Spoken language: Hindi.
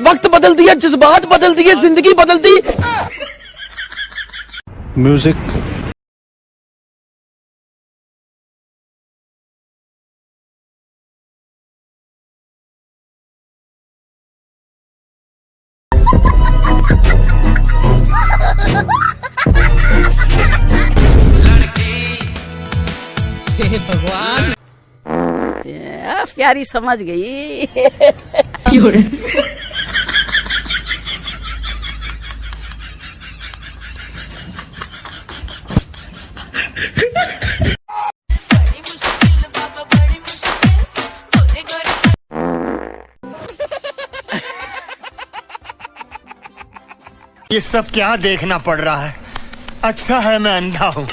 वक्त बदल दिया, जज्बात बदल दिए, जिंदगी बदल दी। म्यूजिक भगवान प्यारी समझ गई। ये सब क्या देखना पड़ रहा है? अच्छा है मैं अंधा हूँ।